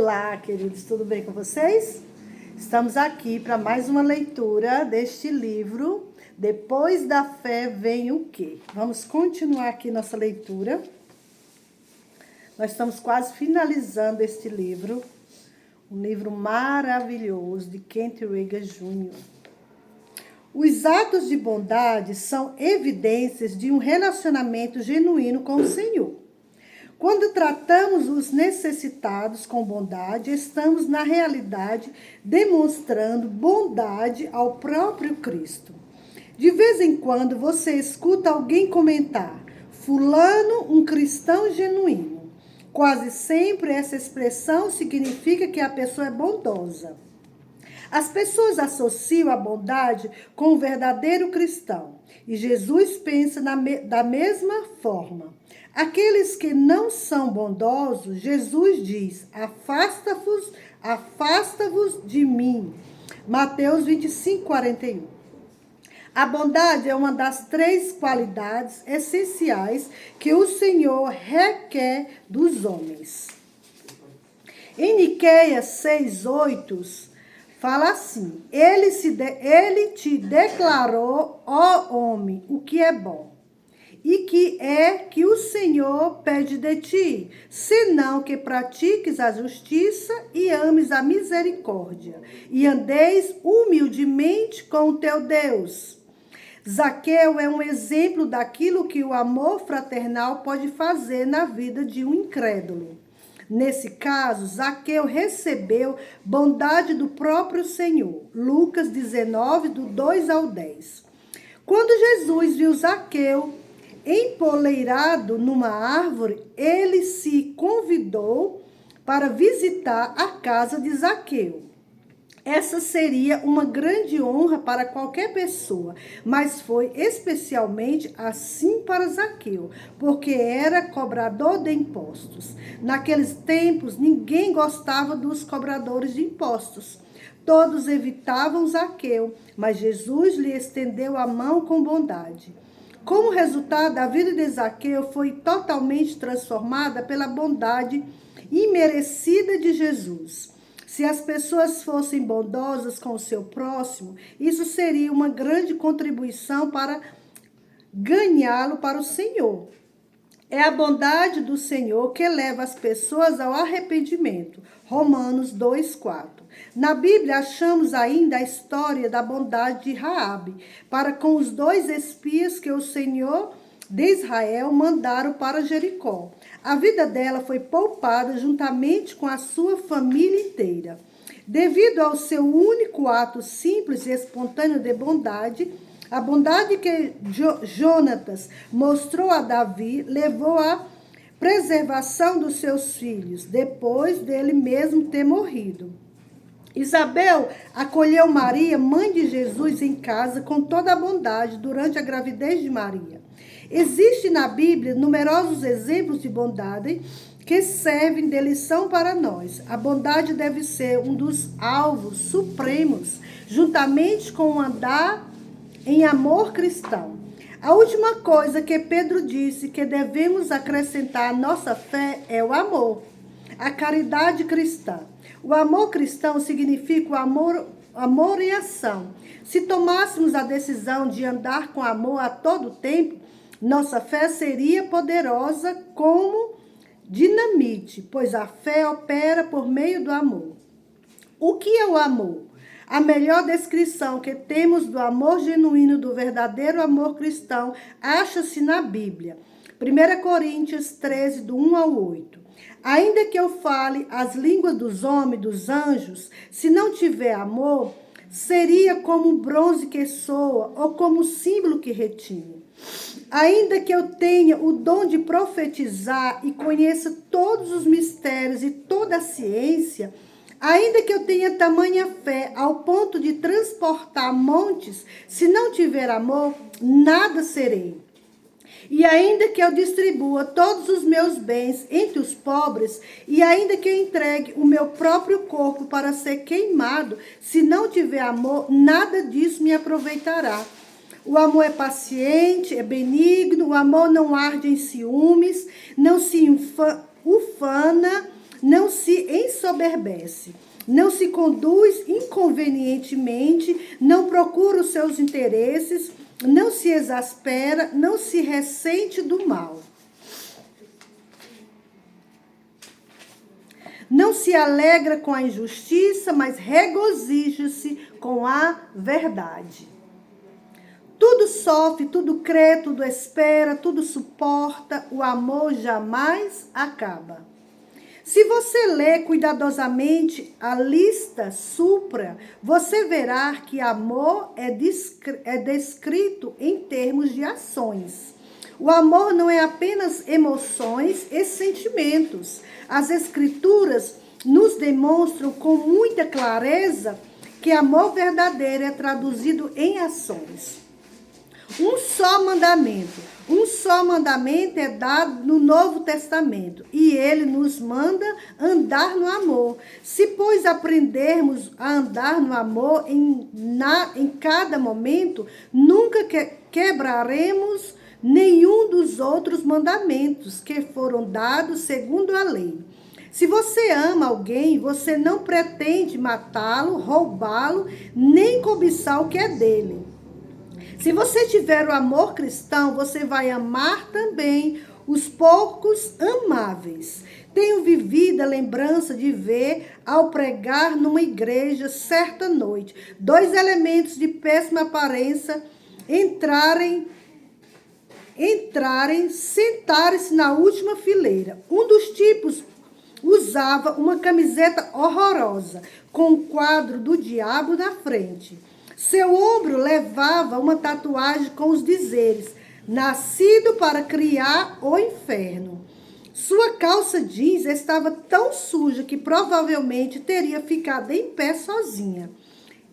Olá, queridos, tudo bem com vocês? Estamos aqui para mais uma leitura deste livro, Depois da Fé Vem o Quê? Vamos continuar aqui nossa leitura. Nós estamos quase finalizando este livro, um livro maravilhoso de Kent Reagan Jr. Os atos de bondade são evidências de um relacionamento genuíno com o Senhor. Quando tratamos os necessitados com bondade, estamos, na realidade, demonstrando bondade ao próprio Cristo. De vez em quando, você escuta alguém comentar: fulano, um cristão genuíno. Quase sempre essa expressão significa que a pessoa é bondosa. As pessoas associam a bondade com o verdadeiro cristão. E Jesus pensa da mesma forma. Aqueles que não são bondosos, Jesus diz: afasta-vos de mim. Mateus 25, 41. A bondade é uma das 3 qualidades essenciais que o Senhor requer dos homens. Em Miqueias 6:8, fala assim: Ele te declarou, ó homem, o que é bom. E que é que o Senhor pede de ti, senão que pratiques a justiça e ames a misericórdia, e andeis humildemente com o teu Deus. Zaqueu é um exemplo daquilo que o amor fraternal pode fazer na vida de um incrédulo. Nesse caso, Zaqueu recebeu bondade do próprio Senhor. Lucas 19, do 2 ao 10. Quando Jesus viu Zaqueu empoleirado numa árvore, ele se convidou para visitar a casa de Zaqueu. Essa seria uma grande honra para qualquer pessoa, mas foi especialmente assim para Zaqueu, porque era cobrador de impostos. Naqueles tempos, ninguém gostava dos cobradores de impostos. Todos evitavam Zaqueu, mas Jesus lhe estendeu a mão com bondade. Como resultado, a vida de Zaqueu foi totalmente transformada pela bondade imerecida de Jesus. Se as pessoas fossem bondosas com o seu próximo, isso seria uma grande contribuição para ganhá-lo para o Senhor. É a bondade do Senhor que leva as pessoas ao arrependimento. Romanos 2:4. Na Bíblia achamos ainda a história da bondade de Raabe para com os 2 espias que o Senhor de Israel mandaram para Jericó. A vida dela foi poupada juntamente com a sua família inteira. Devido ao seu único ato simples e espontâneo de bondade, a bondade que Jonatas mostrou a Davi levou à preservação dos seus filhos, depois dele mesmo ter morrido. Isabel acolheu Maria, mãe de Jesus, em casa com toda a bondade durante a gravidez de Maria. Existem na Bíblia numerosos exemplos de bondade que servem de lição para nós. A bondade deve ser um dos alvos supremos, juntamente com o andar em amor cristão. A última coisa que Pedro disse que devemos acrescentar à nossa fé é o amor, a caridade cristã. O amor cristão significa o amor em ação. Se tomássemos a decisão de andar com amor a todo tempo, nossa fé seria poderosa como dinamite, pois a fé opera por meio do amor. O que é o amor? A melhor descrição que temos do amor genuíno, do verdadeiro amor cristão, acha-se na Bíblia. 1 Coríntios 13, do 1 ao 8. Ainda que eu fale as línguas dos homens, dos anjos, se não tiver amor, seria como um bronze que soa ou como um símbolo que retine. Ainda que eu tenha o dom de profetizar e conheça todos os mistérios e toda a ciência, ainda que eu tenha tamanha fé ao ponto de transportar montes, se não tiver amor, nada serei. E ainda que eu distribua todos os meus bens entre os pobres, e ainda que eu entregue o meu próprio corpo para ser queimado, se não tiver amor, nada disso me aproveitará. O amor é paciente, é benigno, o amor não arde em ciúmes, não se ufana, não se ensoberbece, não se conduz inconvenientemente, não procura os seus interesses, não se exaspera, não se ressente do mal. Não se alegra com a injustiça, mas regozija-se com a verdade. Tudo sofre, tudo crê, tudo espera, tudo suporta, o amor jamais acaba. Se você ler cuidadosamente a lista supra, você verá que amor é descrito em termos de ações. O amor não é apenas emoções e sentimentos. As Escrituras nos demonstram com muita clareza que amor verdadeiro é traduzido em ações. Um só mandamento é dado no Novo Testamento e ele nos manda andar no amor. Se, pois, aprendermos a andar no amor em cada momento, nunca quebraremos nenhum dos outros mandamentos que foram dados segundo a lei. Se você ama alguém, você não pretende matá-lo, roubá-lo, nem cobiçar o que é dele. Se você tiver o amor cristão, você vai amar também os poucos amáveis. Tenho vivido a lembrança de ver, ao pregar numa igreja certa noite, 2 elementos de péssima aparência sentarem-se na última fileira. Um dos tipos usava uma camiseta horrorosa, com um quadro do diabo na frente. Seu ombro levava uma tatuagem com os dizeres: nascido para criar o inferno. Sua calça jeans estava tão suja que provavelmente teria ficado em pé sozinha.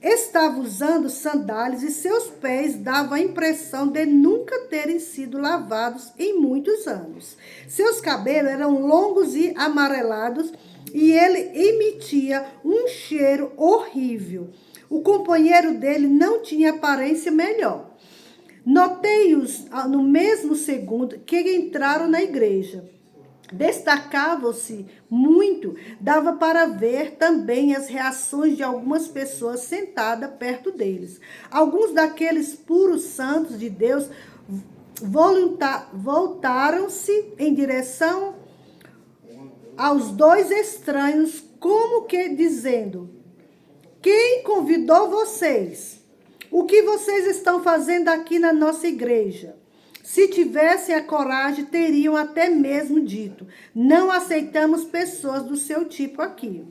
Estava usando sandálias e seus pés davam a impressão de nunca terem sido lavados em muitos anos. Seus cabelos eram longos e amarelados e ele emitia um cheiro horrível. O companheiro dele não tinha aparência melhor. Notei-os no mesmo segundo que entraram na igreja. Destacavam-se muito, dava para ver também as reações de algumas pessoas sentadas perto deles. Alguns daqueles puros santos de Deus voltaram-se em direção aos 2 estranhos, como que dizendo: quem convidou vocês? O que vocês estão fazendo aqui na nossa igreja? Se tivessem a coragem, teriam até mesmo dito: não aceitamos pessoas do seu tipo aqui.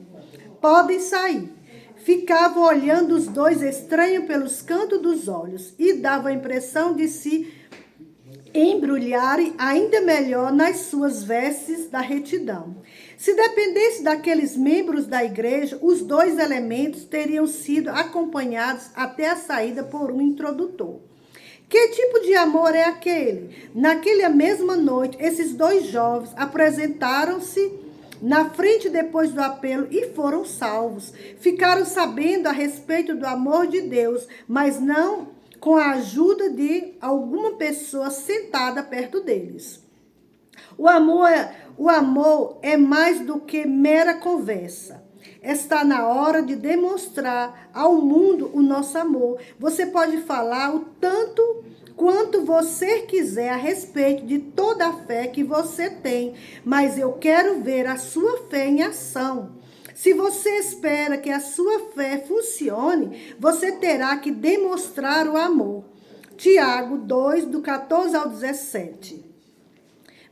Podem sair. Ficavam olhando os 2 estranhos pelos cantos dos olhos e dava a impressão de se embrulharem ainda melhor nas suas vestes da retidão. Se dependesse daqueles membros da igreja, os 2 elementos teriam sido acompanhados até a saída por um introdutor. Que tipo de amor é aquele? Naquela mesma noite, esses 2 jovens apresentaram-se na frente depois do apelo e foram salvos. Ficaram sabendo a respeito do amor de Deus, mas não com a ajuda de alguma pessoa sentada perto deles. O amor é mais do que mera conversa. Está na hora de demonstrar ao mundo o nosso amor. Você pode falar o tanto quanto você quiser a respeito de toda a fé que você tem, mas eu quero ver a sua fé em ação. Se você espera que a sua fé funcione, você terá que demonstrar o amor. Tiago 2, do 14 ao 17.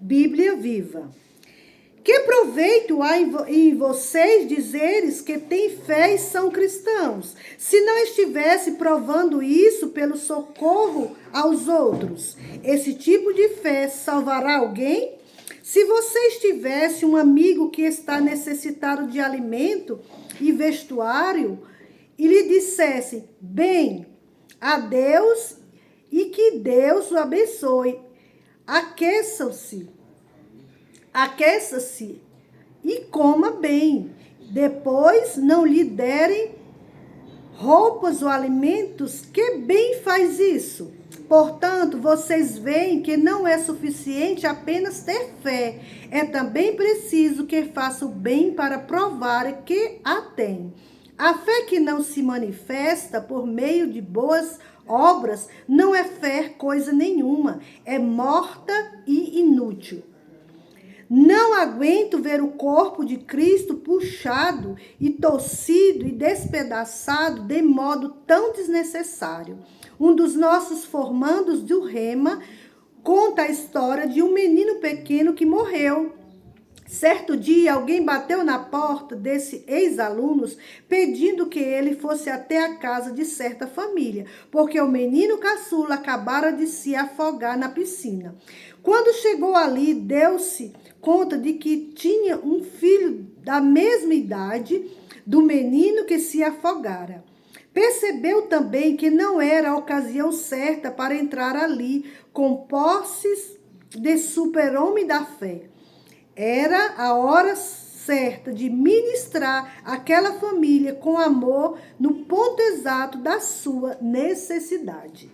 Bíblia Viva. Que proveito há em vocês dizeres que têm fé e são cristãos, se não estivesse provando isso pelo socorro aos outros? Esse tipo de fé salvará alguém? Se você tivesse um amigo que está necessitado de alimento e vestuário e lhe dissesse: bem, adeus e que Deus o abençoe, aqueça-se e coma bem. Depois não lhe derem roupas ou alimentos, que bem faz isso? Portanto, vocês veem que não é suficiente apenas ter fé. É também preciso que faça o bem para provar que a tem. A fé que não se manifesta por meio de boas obras não é fé coisa nenhuma, é morta e inútil. Não aguento ver o corpo de Cristo puxado e torcido e despedaçado de modo tão desnecessário. Um dos nossos formandos do Rema conta a história de um menino pequeno que morreu. Certo dia, alguém bateu na porta desse ex-alunos pedindo que ele fosse até a casa de certa família, porque o menino caçula acabara de se afogar na piscina. Quando chegou ali, deu-se conta de que tinha um filho da mesma idade do menino que se afogara. Percebeu também que não era a ocasião certa para entrar ali com posses de super-homem da fé. Era a hora certa de ministrar aquela família com amor no ponto exato da sua necessidade.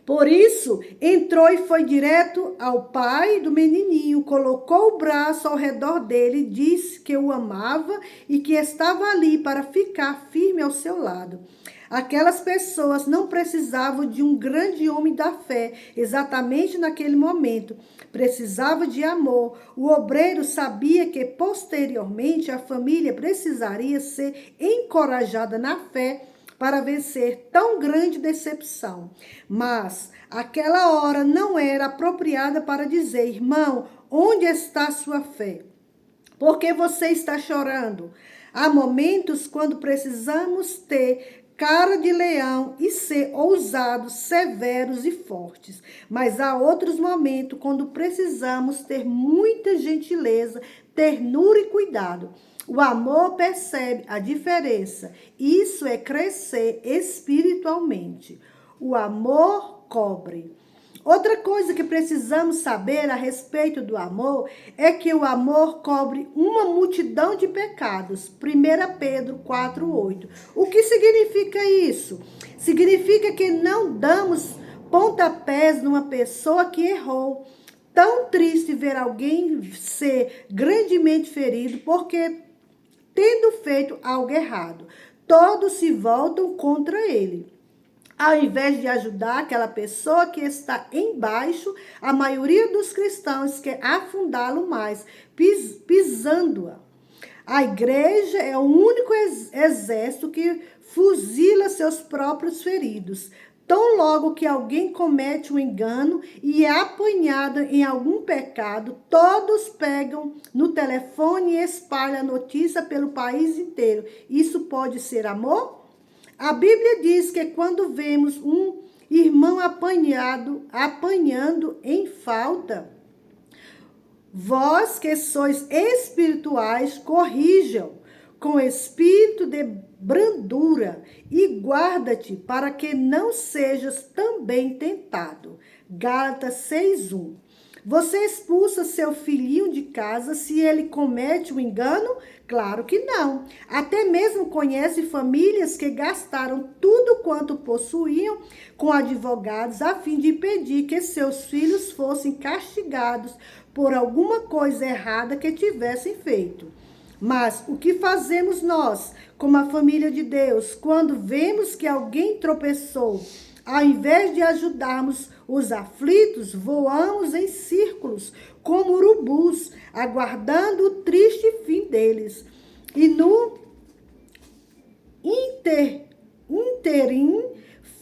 Por isso, entrou e foi direto ao pai do menininho, colocou o braço ao redor dele, disse que o amava e que estava ali para ficar firme ao seu lado. Aquelas pessoas não precisavam de um grande homem da fé, exatamente naquele momento. Precisava de amor. O obreiro sabia que, posteriormente, a família precisaria ser encorajada na fé para vencer tão grande decepção. Mas aquela hora não era apropriada para dizer: irmão, onde está sua fé? Por que você está chorando? Há momentos quando precisamos ter cara de leão e ser ousados, severos e fortes. Mas há outros momentos quando precisamos ter muita gentileza, ternura e cuidado. O amor percebe a diferença. Isso é crescer espiritualmente. O amor cobre. Outra coisa que precisamos saber a respeito do amor é que o amor cobre uma multidão de pecados. 1 Pedro 4:8. O que significa isso? Significa que não damos pontapés numa pessoa que errou. Tão triste ver alguém ser grandemente ferido porque tendo feito algo errado. Todos se voltam contra ele. Ao invés de ajudar aquela pessoa que está embaixo, a maioria dos cristãos quer afundá-lo mais, pisando-a. A igreja é o único exército que fuzila seus próprios feridos. Tão logo que alguém comete um engano e é apanhado em algum pecado, todos pegam no telefone e espalham a notícia pelo país inteiro. Isso pode ser amor? A Bíblia diz que quando vemos um irmão apanhando em falta, vós que sois espirituais, corrijam com espírito de brandura e guarda-te para que não sejas também tentado. Gálatas 6:1. Você expulsa seu filhinho de casa se ele comete um engano? Claro que não. Até mesmo conhece famílias que gastaram tudo quanto possuíam com advogados a fim de impedir que seus filhos fossem castigados por alguma coisa errada que tivessem feito. Mas o que fazemos nós, como a família de Deus, quando vemos que alguém tropeçou? Ao invés de ajudarmos os aflitos, voamos em círculos, como urubus, aguardando o triste fim deles. E no interim,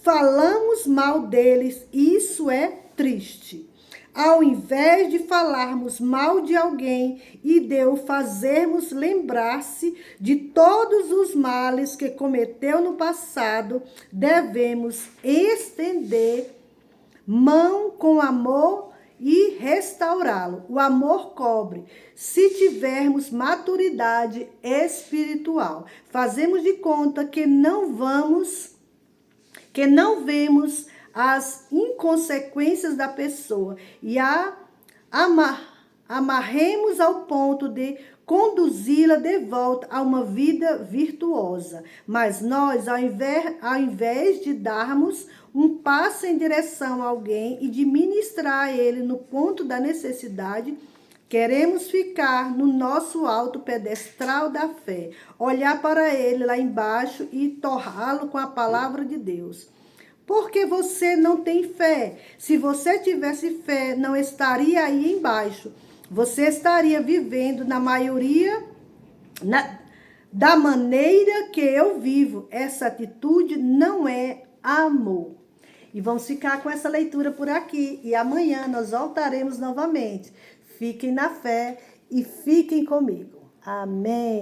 falamos mal deles, e isso é triste. Ao invés de falarmos mal de alguém e de o fazermos lembrar-se de todos os males que cometeu no passado, devemos estender mão com amor e restaurá-lo. O amor cobre. Se tivermos maturidade espiritual, fazemos de conta que não vemos as inconsequências da pessoa e amarremos ao ponto de conduzi-la de volta a uma vida virtuosa. Mas nós, ao invés de darmos um passo em direção a alguém e de ministrar a ele no ponto da necessidade, queremos ficar no nosso alto pedestal da fé, olhar para ele lá embaixo e torrá-lo com a palavra de Deus. Porque você não tem fé. Se você tivesse fé, não estaria aí embaixo. Você estaria vivendo na maioria da maneira que eu vivo. Essa atitude não é amor. E vamos ficar com essa leitura por aqui. E amanhã nós voltaremos novamente. Fiquem na fé e fiquem comigo. Amém.